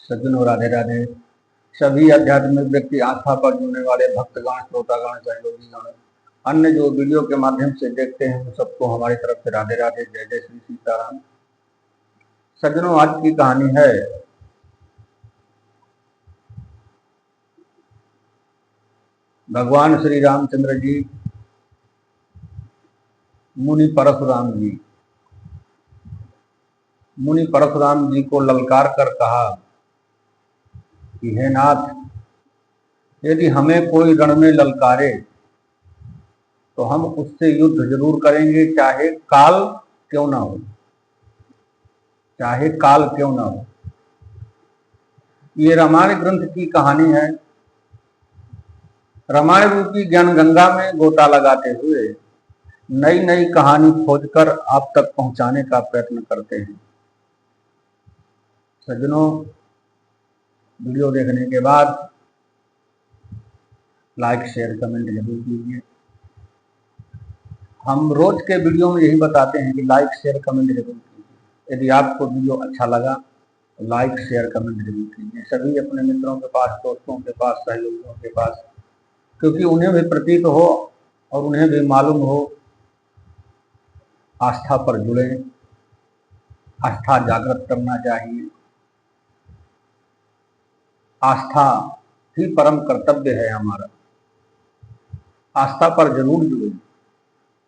सज्जनों, राधे राधे। सभी आध्यात्मिक व्यक्ति, आस्था पर जुड़ने वाले भक्तगण, श्रोतागण, सहयोगीगण, अन्य जो वीडियो के माध्यम से देखते हैं वो सबको हमारी तरफ से राधे राधे, जय जय श्री सीताराम। सज्जनों, आज की कहानी है भगवान श्री रामचंद्र जी मुनि परशुराम जी को ललकार कर कहा कि हे नाथ, यदि हमें कोई रण में ललकारे तो हम उससे युद्ध जरूर करेंगे, चाहे काल क्यों ना हो, चाहे काल क्यों ना हो। ये रामायण ग्रंथ की कहानी है। रामायण रूपी ज्ञान गंगा में गोता लगाते हुए नई नई कहानी खोजकर आप तक पहुंचाने का प्रयत्न करते हैं। सज्जनों, वीडियो देखने के बाद लाइक शेयर कमेंट जरूर कीजिए। हम रोज के वीडियो में यही बताते हैं कि लाइक शेयर कमेंट जरूर कीजिए। यदि आपको वीडियो अच्छा लगा तो लाइक शेयर कमेंट जरूर कीजिए। सभी अपने मित्रों के पास, दोस्तों के पास, सहयोगियों के पास, क्योंकि उन्हें भी प्रतीत हो और उन्हें भी मालूम हो, आस्था पर जुड़े, आस्था जागृत करना चाहिए। आस्था ही परम कर्तव्य है हमारा। आस्था पर जरूर जुड़े।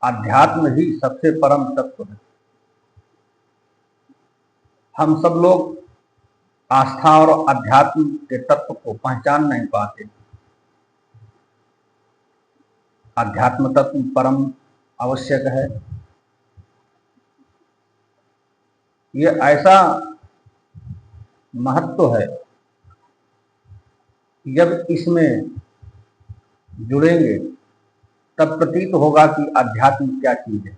आध्यात्म ही सबसे परम तत्व है। हम सब लोग आस्था और अध्यात्म के तत्व को पहचान नहीं पाते। अध्यात्म तत्व परम आवश्यक है। ये ऐसा महत्व है, जब इसमें जुड़ेंगे तब प्रतीत होगा कि अध्यात्म क्या चीज है।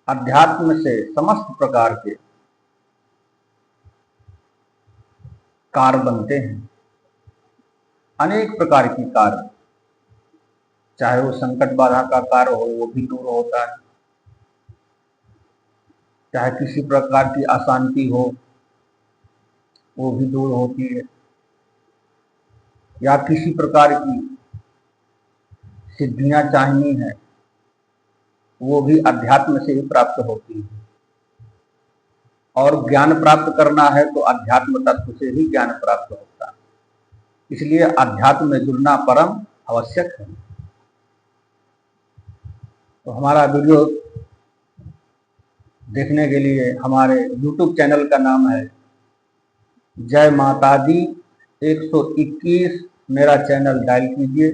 अध्यात्म से समस्त प्रकार के कार्य बनते हैं। अनेक प्रकार की कार्य, चाहे वो संकट बाधा का कार्य हो वो भी दूर होता है, चाहे किसी प्रकार की अशांति हो वो भी दूर होती है, या किसी प्रकार की सिद्धियां चाहिए हैं वो भी अध्यात्म से ही प्राप्त होती है। और ज्ञान प्राप्त करना है तो अध्यात्म तत्व से ही ज्ञान प्राप्त होता है। इसलिए अध्यात्म में जुड़ना परम आवश्यक है। तो हमारा वीडियो देखने के लिए हमारे YouTube चैनल का नाम है जय माता दी 121। मेरा चैनल डायल कीजिए,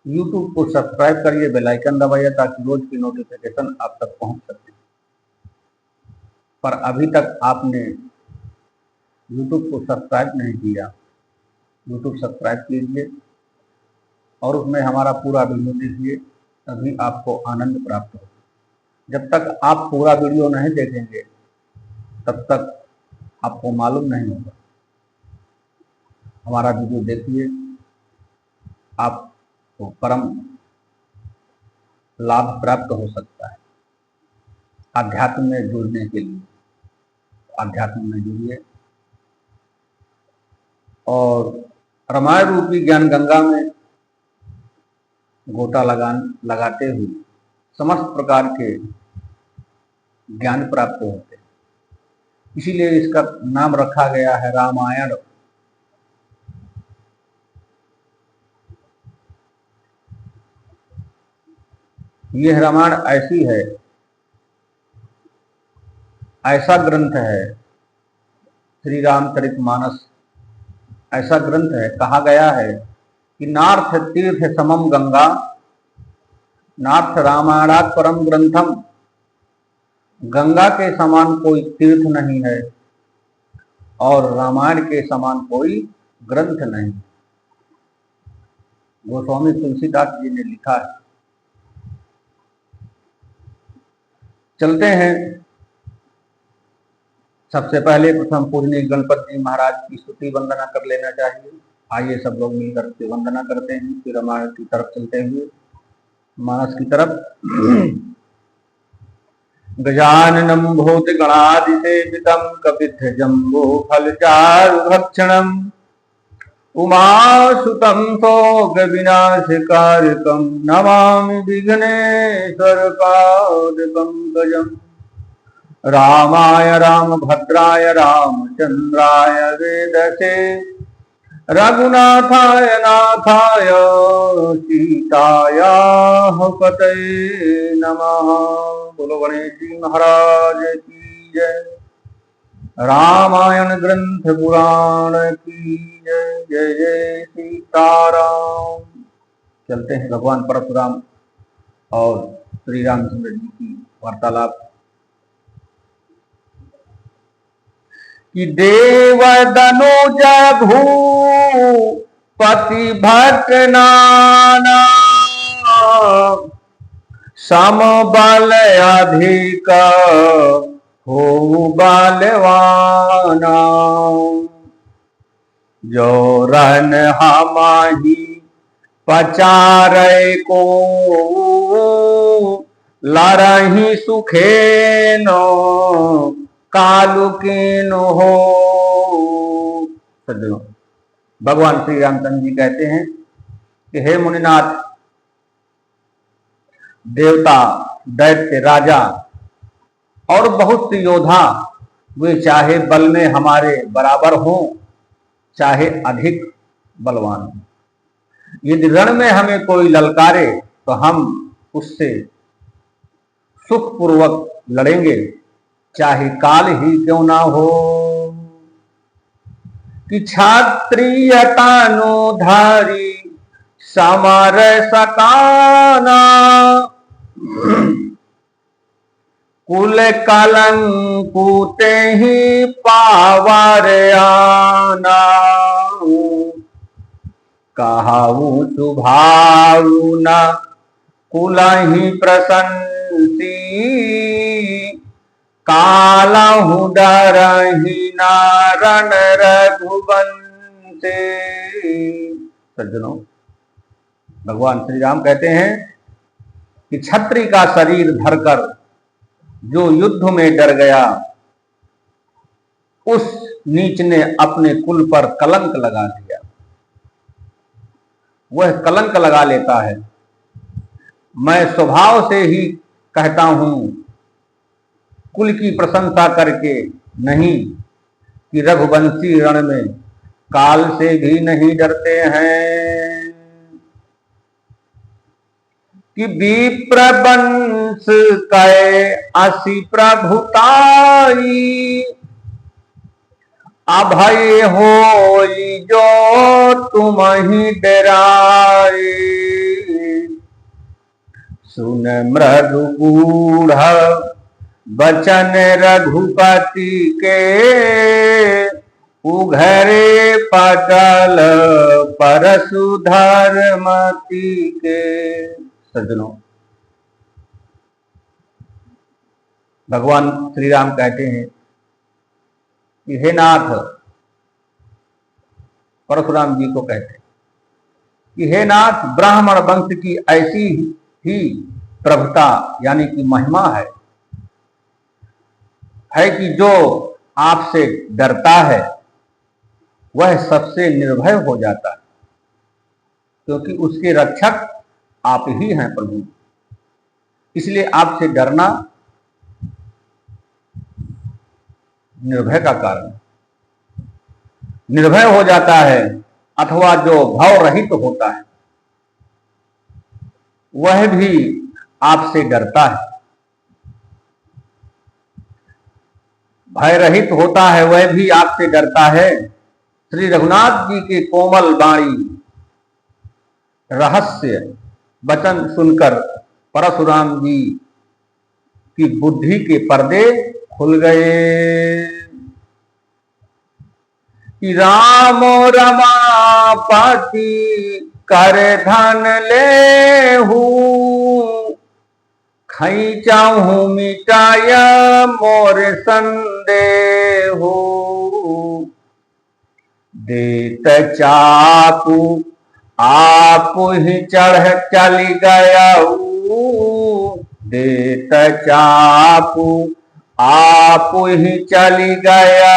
YouTube को सब्सक्राइब करिए, बेल आइकन दबाइए ताकि रोज की नोटिफिकेशन आप तक पहुंच सके। पर अभी तक आपने YouTube को सब्सक्राइब नहीं किया, YouTube सब्सक्राइब कीजिए और उसमें हमारा पूरा वीडियो देखिए, तभी आपको आनंद प्राप्त होगा। जब तक आप पूरा वीडियो नहीं देखेंगे तब तक आपको मालूम नहीं होगा। हमारा वीडियो देखिए, आपको परम लाभ प्राप्त हो सकता है। अध्यात्म में जुड़ने के लिए अध्यात्म में जुड़िए और रामायण रूपी ज्ञान गंगा में गोता लगाते हुए समस्त प्रकार के ज्ञान प्राप्त होते हैं। इसीलिए इसका नाम रखा गया है रामायण। यह रामायण ऐसी है, ऐसा ग्रंथ है, श्री रामचरितमानस ऐसा ग्रंथ है। कहा गया है कि नार्थ तीर्थ समम गंगा, नार्थ रामायणात् परम ग्रंथम। गंगा के समान कोई तीर्थ नहीं है और रामायण के समान कोई ग्रंथ नहीं। गोस्वामी तुलसीदास जी ने लिखा है। चलते हैं। सबसे पहले प्रथम पूजनीय गणपति जी महाराज की स्तुति वंदना कर लेना चाहिए। आइए सब लोग मिलकर के वंदना करते हैं, फिर रामायण की तरफ चलते हुए मानस की तरफ। गजाननं भूतगणाधिसेवितं कपिध्वजम्बो फलचारुभक्षणम् उमासुतं शोकविनाशकारकं नमामि विघ्नेश्वरपादपङ्कजम्। रामाय रामभद्राय रामचन्द्राय वेदसे रघुनाथाय नाथाय सीतायाः पतये नमः। बोलो गणेश जी महाराज की जय। रामायण ग्रंथ पुराण की जय। जय जय सीताराम। चलते हैं भगवान परशुराम और श्री रामचंद्र जी की वार्तालाप कि देव दनुज भूपति भट्ट नाना समबल अधिक हो बलवाना जो रन हमाही पचारे को लरही सुखेनो कालुकीनो हो। सज्जनों, भगवान श्री रामचंद्र जी कहते हैं कि हे मुनिनाथ, देवता, दैत्य, राजा और बहुत से योद्धा वे चाहे बल में हमारे बराबर हों चाहे अधिक बलवान हों, यदि रण में हमें कोई ललकारे तो हम उससे सुखपूर्वक लड़ेंगे, चाहे काल ही क्यों ना हो। कि क्षत्रियतानुधारी समर सकाना कुल कलंकुते ही पावर आना कहाऊ सुभाऊ न कुलहि प्रसन्नती कालहु डरहि नारण रघुवंशे। सज्जनों, भगवान श्री राम कहते हैं कि क्षत्रिय का शरीर धरकर जो युद्ध में डर गया, उस नीच ने अपने कुल पर कलंक लगा दिया। वह कलंक लगा लेता है। मैं स्वभाव से ही कहता हूं, कुल की प्रशंसा करके नहीं, कि रघुवंशी रण में काल से भी नहीं डरते हैं। कि विप्रवंश कै असि प्रभुताई अभय होई जो तुम ही डराए। सुन मृदुगूढ़ बचन रघुपति के उघरे पटल परशुधरमति के। सज्जनों, भगवान श्री राम कहते हैं कि हे नाथ, परशुराम जी को कहते हैं कि हे नाथ, ब्राह्मण वंश की ऐसी ही प्रभुता यानी कि महिमा है कि जो आपसे डरता है वह सबसे निर्भय हो जाता है, क्योंकि उसके रक्षक आप ही हैं प्रभु। इसलिए आपसे डरना निर्भय का कारण, निर्भय हो जाता है। अथवा जो भाव रहित होता है वह भी आपसे डरता है। भय रहित होता है वह भी आपसे डरता है। श्री रघुनाथ जी के कोमल वाणी रहस्य वचन सुनकर परशुराम जी की बुद्धि के पर्दे खुल गए। कि राम रमापति कर धन ले हूँ खैचाहूँ मिटाय मोर संदेहु देत चाकू आप ही चढ़ चली गया देत चापू आप ही चली गया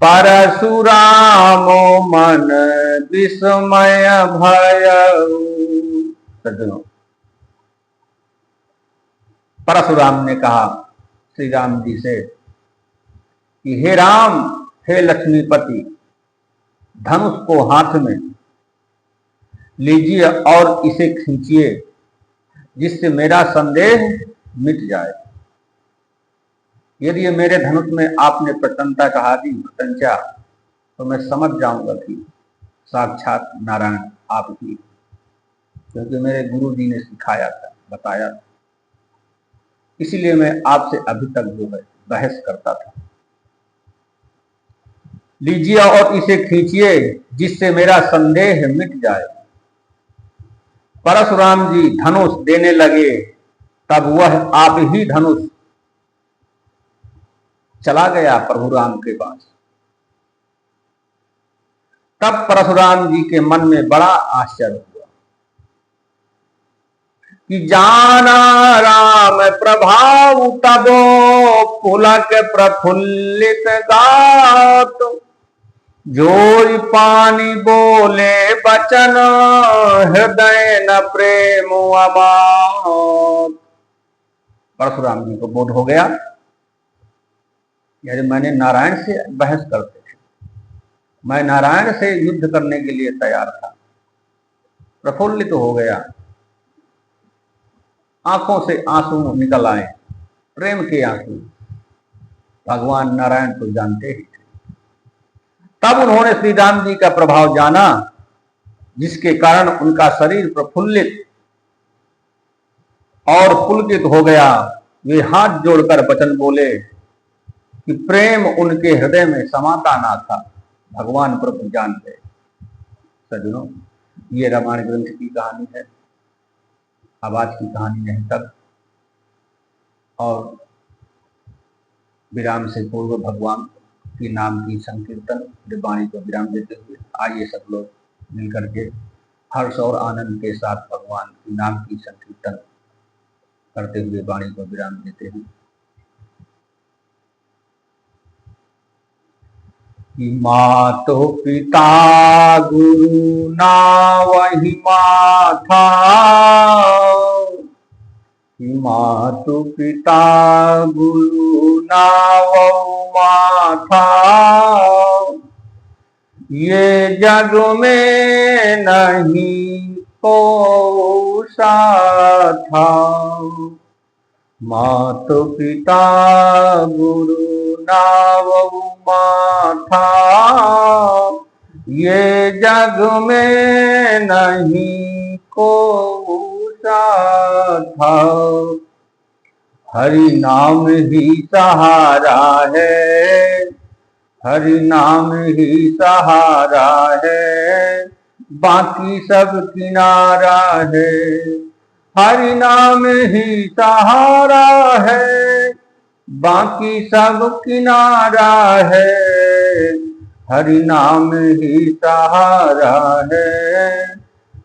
परशुराम मन विस्मय भय। सज्जनों, परशुराम ने कहा श्री राम जी से कि हे राम, हे लक्ष्मीपति, धनुष को हाथ में लीजिए और इसे खींचिए जिससे मेरा संदेह मिट जाए। यदि मेरे धनुष में आपने प्रसन्नता कहा दी प्रशंसा, तो मैं समझ जाऊंगा कि साक्षात नारायण आप ही, क्योंकि मेरे गुरु जी ने सिखाया था, बताया था। इसीलिए मैं आपसे अभी तक जो है बहस करता था। लीजिए और इसे खींचिए जिससे मेरा संदेह मिट जाए। परशुराम जी धनुष देने लगे, तब वह आप ही धनुष चला गया प्रभु राम के पास। तब परशुराम जी के मन में बड़ा आश्चर्य हुआ कि जाना राम प्रभाव तबो पुलक प्रफुल्लित गात, जोई पानी बोले बचन हृदय न प्रेम अमात। परशुराम जी को बोध हो गया, यदि मैंने नारायण से बहस करते थे, मैं नारायण से युद्ध करने के लिए तैयार था। प्रफुल्लित हो गया, आंखों से आंसू निकल आए, प्रेम के आंसू। भगवान नारायण तो जानते ही थे। तब उन्होंने श्री राम जी का प्रभाव जाना, जिसके कारण उनका शरीर प्रफुल्लित और पुलकित हो गया। वे हाथ जोड़कर वचन बोले कि प्रेम उनके हृदय में समाता ना था, भगवान प्रभु जानते। सज्जनों, ये रामायण ग्रंथ की कहानी है, अब आज की कहानी नहीं तक। और विराम से पूर्व भगवान के नाम की संकीर्तन वाणी को विराम देते हुए आइए सब लोग मिलकर के हर्ष और आनंद के साथ भगवान के नाम की संकीर्तन करते हुए वाणी को विराम देते हैं। मातो पिता गुरु ना वही माथा, मातु पिता गुरु ना वो माथा, ये जग में नहीं को साथा। मातु पिता गुरु ना वो माथा, ये जग में नहीं को था। हरि नाम ही सहारा है, हरि नाम ही सहारा है, बाकी सब किनारा है। हरि नाम ही सहारा है, बाकी सब किनारा है। हरि नाम ही सहारा है,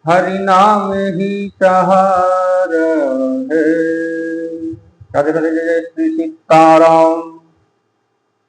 हरि नाम ही सहारा है। राधे राधे, जय श्री सीताराम।